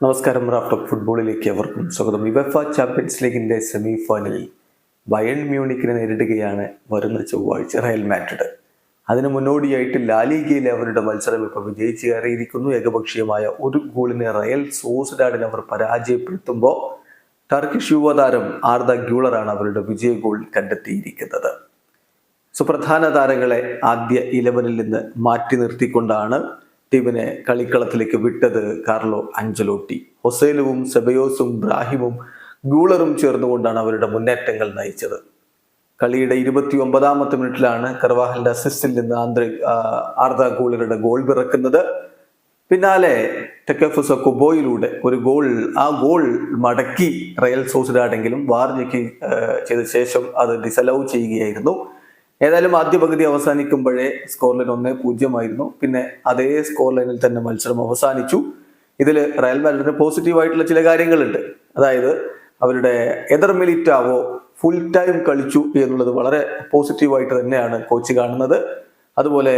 നമസ്കാരം. റാഫ്റ്റോക്ക് ഫുട്ബോളിലേക്ക് അവർക്കും സ്വാഗതം. യുവേഫ ചാമ്പ്യൻസ് ലീഗിന്റെ സെമി ഫൈനലിൽ ബയേൺ മ്യൂണിക്കിനെ നേരിടുകയാണ് വരുന്ന ചൊവ്വാഴ്ച റയൽ മാഡ്രിഡ്. അതിന് മുന്നോടിയായിട്ട് ലാലിഗയിലെ അവരുടെ മത്സരം ഇപ്പോൾ വിജയിച്ച് കയറിയിരിക്കുന്നു. ഏകപക്ഷീയമായ ഒരു ഗോളിന് റയൽ സോസിഡാഡിനെ അവർ പരാജയപ്പെടുത്തുമ്പോൾ ടർക്കിഷ് യുവതാരം ആർദ ഗ്യൂളറാണ് അവരുടെ വിജയ ഗോൾ കണ്ടെത്തിയിരിക്കുന്നത്. സുപ്രധാന താരങ്ങളെ ആദ്യ 11-ൽ നിന്ന് മാറ്റി നിർത്തിക്കൊണ്ടാണ് ടീമിനെ കളിക്കളത്തിലേക്ക് വിട്ടത് കാർലോ അഞ്ചലോട്ടി. ഹൊസേലുവും സെബയോസും ബ്രാഹിമും ഗൂളറും ചേർന്നുകൊണ്ടാണ് അവരുടെ മുന്നേറ്റങ്ങൾ നയിച്ചത്. കളിയുടെ 29-ാമത്തെ മിനിറ്റിലാണ് കർവാഹലിന്റെ അസിസ്റ്റിൽ നിന്ന് ആർദ ഗൂളറുടെ ഗോൾ പിറക്കുന്നത്. പിന്നാലെ ടെക്കഫുസ കുബോയിലൂടെ ഒരു ഗോൾ, ആ ഗോൾ മടക്കി റയൽ സോസിഡാഡെങ്കിലും വാർ ചെക്ക് ചെയ്ത ശേഷം അത് ഡിസലൗ ചെയ്യുകയായിരുന്നു. ഏതായാലും ആദ്യ പകുതി അവസാനിക്കുമ്പോഴേ സ്കോർ ലൈൻ 1-0 പിന്നെ അതേ സ്കോർ ലൈനിൽ തന്നെ മത്സരം അവസാനിച്ചു. ഇതിൽ റയൽ മാഡ്രിഡിന് പോസിറ്റീവായിട്ടുള്ള ചില കാര്യങ്ങളുണ്ട്. അതായത് അവരുടെ എദർ മിലിറ്റാവോ ഫുൾ ടൈം കളിച്ചു എന്നുള്ളത് വളരെ പോസിറ്റീവായിട്ട് തന്നെയാണ് കോച്ച് കാണുന്നത്. അതുപോലെ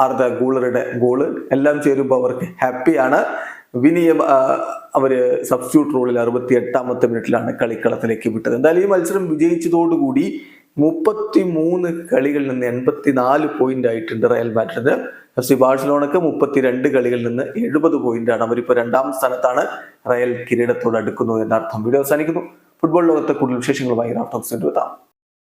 ആർദ ഗൂളറുടെ ഗോള് എല്ലാം ചേരുമ്പോൾ അവർക്ക് ഹാപ്പിയാണ്. വിനിയം അവര് സബ്സ്റ്റിറ്റ്യൂട്ട് റോളിൽ 68-ാമത്തെ മിനിറ്റിലാണ് കളിക്കളത്തിലേക്ക് വിട്ടത്. എന്തായാലും ഈ മത്സരം വിജയിച്ചതോടുകൂടി 33 കളികളിൽ നിന്ന് 84 പോയിന്റ് ആയിട്ടുണ്ട് റയൽ മാഡ്രിഡ്. FC ബാഴ്സലോണക്ക് 32 കളികളിൽ നിന്ന് 70 പോയിന്റാണ്. അവരിപ്പോൾ 2-ാം സ്ഥാനത്താണ്. റയൽ കിരീടത്തോട് അടുക്കുന്നു എന്നർത്ഥം. വീഡിയോ അവസാനിക്കുന്നു. ഫുട്ബോൾ ലോകത്തെ കൂടുതൽ വിശേഷങ്ങളുമായി റാഫ്റ്റോക്സിൽ എത്താം.